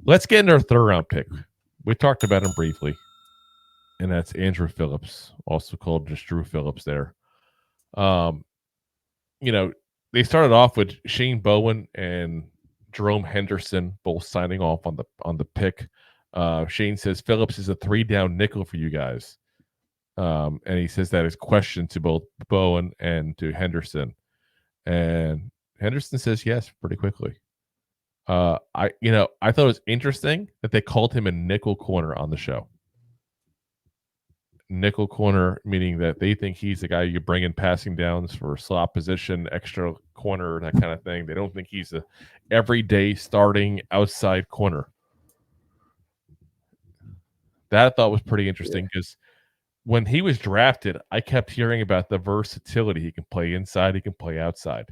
Let's get into our third round pick. We talked about him briefly, and that's Andru Phillips, also called just Drew Phillips there. They started off with Shane Bowen and Jerome Henderson both signing off on the pick. Shane says Phillips is a 3-down nickel for you guys. And he says that is question to both Bowen and to Henderson. And Henderson says yes pretty quickly. I thought it was interesting that they called him a nickel corner on the show. Nickel corner, meaning that they think he's the guy you bring in passing downs for slot position, extra corner, that kind of thing. They don't think he's a everyday starting outside corner. That I thought was pretty interesting because when he was drafted, I kept hearing about the versatility. He can play inside, he can play outside.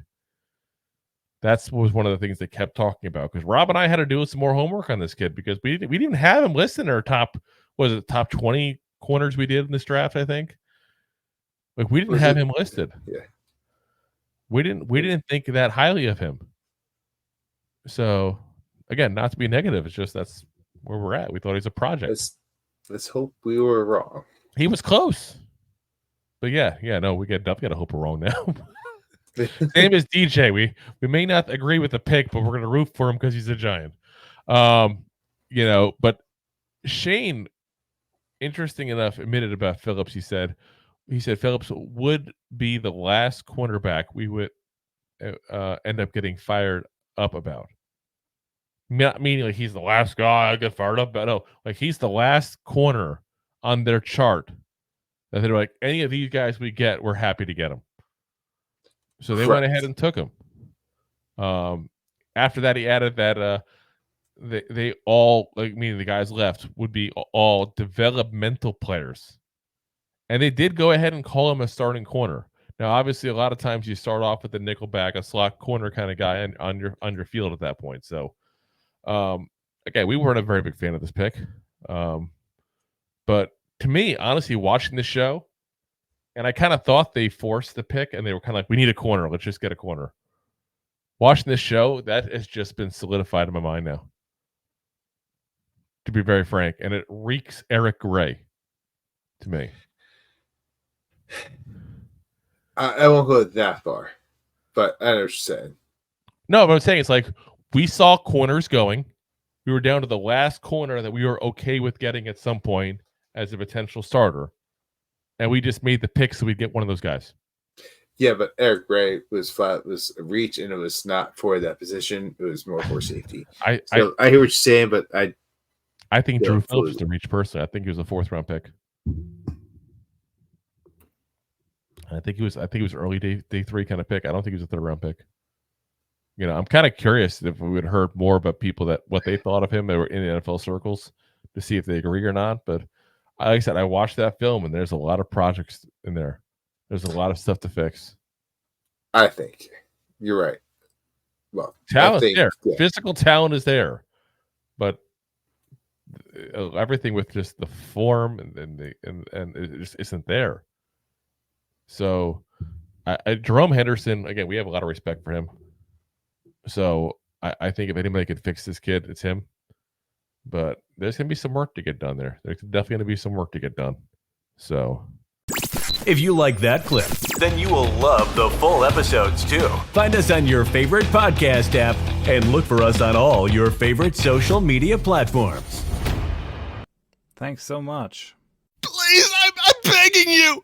That was one of the things they kept talking about because Rob and I had to do some more homework on this kid because we didn't have him listed in our top 20 corners we did in this draft, I think. Like we didn't have him listed. Yeah. We didn't think that highly of him. So again, not to be negative, it's just that's where we're at. We thought he's a project. Let's hope we were wrong. He was close. But no, we definitely gotta hope we're wrong now. Same as DJ. We may not agree with the pick, but we're gonna root for him because he's a Giant. But Shane, interesting enough, admitted about Phillips. He said Phillips would be the last cornerback we would end up getting fired up about. Not meaning like he's the last guy I get fired up about. No, like he's the last corner on their chart that they're like, any of these guys we get, we're happy to get them. So they went ahead and took him. After that, he added that they all, like meaning the guys left, would be all developmental players. And they did go ahead and call him a starting corner. Now, obviously, a lot of times you start off with the nickelback, a slot corner kind of guy on your field at that point. So, again, we weren't a very big fan of this pick. But to me, honestly, watching the show, and I kind of thought they forced the pick, and they were kind of like, we need a corner. Let's just get a corner. Watching this show, that has just been solidified in my mind now, to be very frank. And it reeks Eric Gray to me. I won't go that far, but I know what you're saying. No, but I'm saying it's like we saw corners going. We were down to the last corner that we were okay with getting at some point as a potential starter. And we just made the pick so we'd get one of those guys. Yeah, but Eric Gray was a reach, and it was not for that position. It was more for safety. I hear what you're saying, but I think Drew Phillips is a reach person. I think he was a 4th-round pick. I think he was early day 3 kind of pick. I don't think he was a 3rd-round pick. I'm kind of curious if we would have heard more about people what they thought of him that were in the NFL circles to see if they agree or not. But like I said, I watched that film, and there's a lot of projects in there. There's a lot of stuff to fix. I think you're right. Well, talent there. Yeah. Physical talent is there. But everything with just the form and it just isn't there. So, Jerome Henderson, again, we have a lot of respect for him. So, I think if anybody could fix this kid, it's him. But there's going to be some work to get done there. There's definitely going to be some work to get done. So, if you like that clip, then you will love the full episodes too. Find us on your favorite podcast app and look for us on all your favorite social media platforms. Thanks so much. Please, I'm begging you.